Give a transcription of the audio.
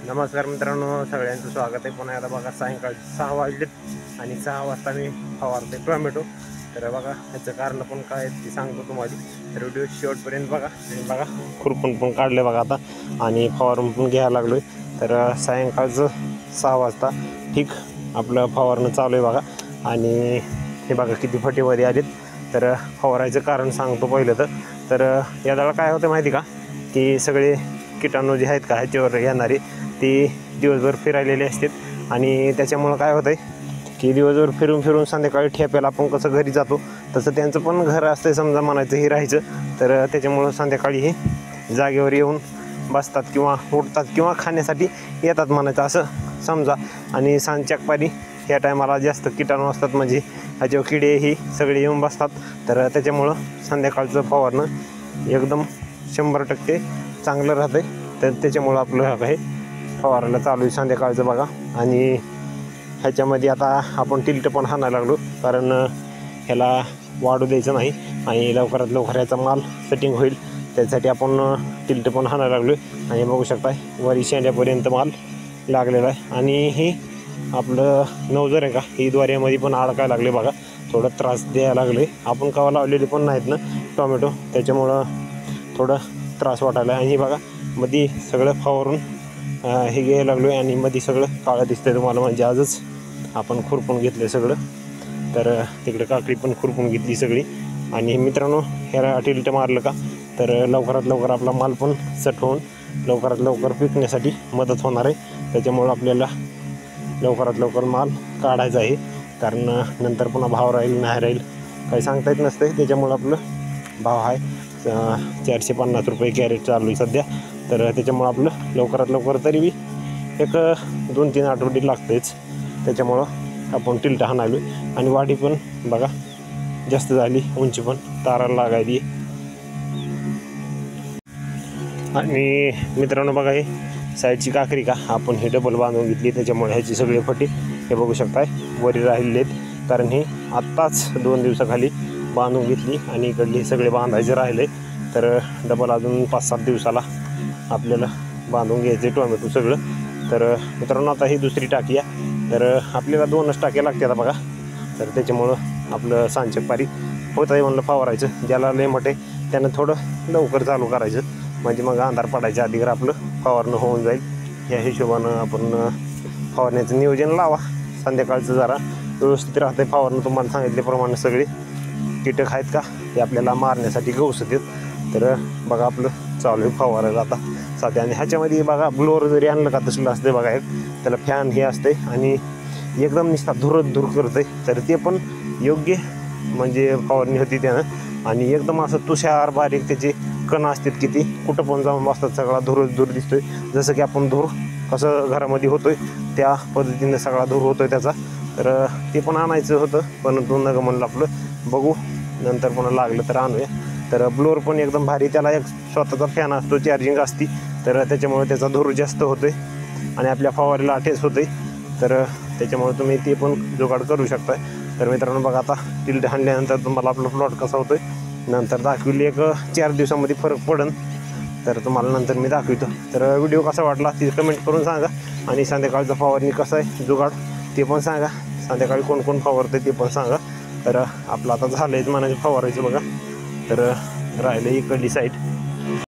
नमस्कार मित्रांनो, सगळ्यांचं स्वागत आहे पुन्हा एकदा. बघा सायंकाळी 6 वाजलेत आणि 6 वाजता मी फवारते टोमॅटो. तर बघा ह्याचं कारण पण काय ते सांगतो तुम्हाला. तर व्हिडिओ शेवटपर्यंत बघा. आणि बघा खुरपून पण काढले बघा आता आणि फवारून पण घ्यायला लागलो आहे. तर सायंकाळचं 6 वाजता ठीक आपलं फवारणं चालू आहे बघा. आणि हे बघा किती फटीमध्ये आलेत. तर फवारायचं कारण सांगतो पहिलं तर याला काय होतं माहिती का, की सगळे किटाणू जे आहेत का ह्याच्यावर येणारे ती दिवसभर फिरायलेले असतात. आणि त्याच्यामुळं काय होतं आहे की दिवसभर फिरून फिरून संध्याकाळी ठेप्याला आपण कसं घरी जातो तसं त्यांचं पण घर असतं समजा म्हणायचं हे राहायचं. तर त्याच्यामुळं संध्याकाळी हे जागेवर येऊन बसतात किंवा उठतात किंवा खाण्यासाठी येतात म्हणायचं असं समजा. आणि सांजच्यापारी ह्या टायमाला जास्त किटाणू असतात, म्हणजे ह्याच्यावर किडे ही सगळे येऊन बसतात. तर त्याच्यामुळं संध्याकाळचं फवारणं एकदम 100% चांगलं राहतं आहे. तर त्याच्यामुळं आपलं हे फवारायला चालू आहे संध्याकाळचं बघा. आणि ह्याच्यामध्ये आता आपण टिल्ट पण हाणायला लागलो, कारण ह्याला वाढू द्यायचं नाही आणि लवकरात लवकर ह्याचा माल सेटिंग होईल त्यासाठी आपण टिल्ट पण हाणायला लागलो. आणि बघू शकता वरी शेंड्यापर्यंत माल लागलेला आहे. आणि हे आपलं नवजर आहे का, ही द्वाऱ्यामध्ये पण अडकायला लागले बघा. थोडं त्रास द्यायला लागले. आपण कवा लावलेले पण नाहीत ना टोमॅटो, त्याच्यामुळं थोडं त्रास वाटायला. आणि हे बघा मध्ये सगळं फवारून हे घ्यायला लागलो आहे आणि मध्ये सगळं काळं दिसतंय तुम्हाला, म्हणजे आजच आपण खुरपून घेतलं सगळं. तर तिकडे काकडी पण खुरपून घेतली सगळी. आणि मित्रांनो ह्याला टिल्ट मारलं का तर लवकरात लवकर आपला माल पण सेट होऊन लवकरात लवकर पिकण्यासाठी मदत होणार आहे. त्याच्यामुळं आपल्याला लवकरात लवकर माल काढायचा आहे, कारण नंतर पुन्हा भाव राहील नाही राहील काही सांगता येत नसते. त्याच्यामुळं आपलं भाव आहे 450 रुपये कॅरेट चालू आहे सध्या. तर त्याच्यामुळं आपलं लवकरात लवकर तरी बी एक 2-3 आठवडे लागतेच. त्याच्यामुळं आपण टिल्ट हाणायलो. आणि वाढी पण बघा जास्त झाली, उंची पण ताराला लागायली. आणि मित्रांनो बघा हे साईडची काकरी का आपण हे डबल बांधून घेतली, त्याच्यामुळे ह्याची सगळी फटी हे बघू शकताय वरी राहिलेले आहेत. कारण ही आत्ताच 2 दिवसाखाली बांधून घेतली आणि इकडली सगळे बांधायचे राहिले. तर डबल अजून 5-7 दिवसाला आपल्याला बांधून घ्यायचे टोमॅटो सगळं. तर मित्रांनो आता ही दुसरी टाकी आहे. तर आपल्याला 2च टाक्या लागतात बघा. तर त्याच्यामुळं आपलं सांजपारी होत आहे म्हणलं फवारायचं. ज्याला लय मोठे त्यानं थोडं लवकर चालू करायचं, म्हणजे मग अंधार पडायच्या आधी आपलं फवारणं होऊन जाईल. ह्या हिशोबानं आपण फवारण्याचं नियोजन लावा. संध्याकाळचं जरा व्यवस्थित राहतं फवारणं. तुम्हाला सांगितल्याप्रमाणे सगळे कीटक आहेत का ते आपल्याला मारण्यासाठी गवसत आहेत. तर बघा आपलं चालू आहे फवारायला आता सध्या. आणि ह्याच्यामध्ये बघा ब्लोअर जरी आणलं का तसलं असते बघा एक, त्याला फॅन हे असते आणि एकदम निस्ता धूर करतं आहे. तर ते पण योग्य म्हणजे फवारणी होती त्यानं. आणि एकदम असं तुषार बारीक त्याचे कण असतात की ती कुठं पण जाऊन बसतात, सगळा धूर दिसतोय. जसं की आपण धूर कसं घरामध्ये होतोय त्या पद्धतीनं सगळा धूर होतोय त्याचा. तर ते पण आणायचं होतं, परंतु नग म्हणलं आपलं बघू नंतर पुन्हा लागलं तर आणूया. तर ब्लोअर पण एकदम भारी, त्याला एक स्वतःचा फॅन असतो, चार्जिंग असती. तर त्याच्यामुळे त्याचा धूर जास्त होतोय आणि आपल्या फवारीला अटॅच होतोय. तर त्याच्यामुळे तुम्ही ते पण जुगाड करू शकता. तर मित्रांनो बघा आता टिल्ट हाणल्यानंतर तुम्हाला आपला प्लॉट कसा होतोय नंतर दाखविली. एक 4 दिवसामध्ये फरक पडेल, तर तुम्हाला नंतर मी दाखवतो. तर व्हिडिओ कसा वाटला ती कमेंट करून सांगा. आणि संध्याकाळचं फवारणी कसं आहे जुगाड ते पण सांगा. संध्याकाळी कोण कोण फवारतं ते पण सांगा. तर आपलं आता झालं आहे म्हणायचं फवारायचं बघा. तर राहिलं इकडली साईड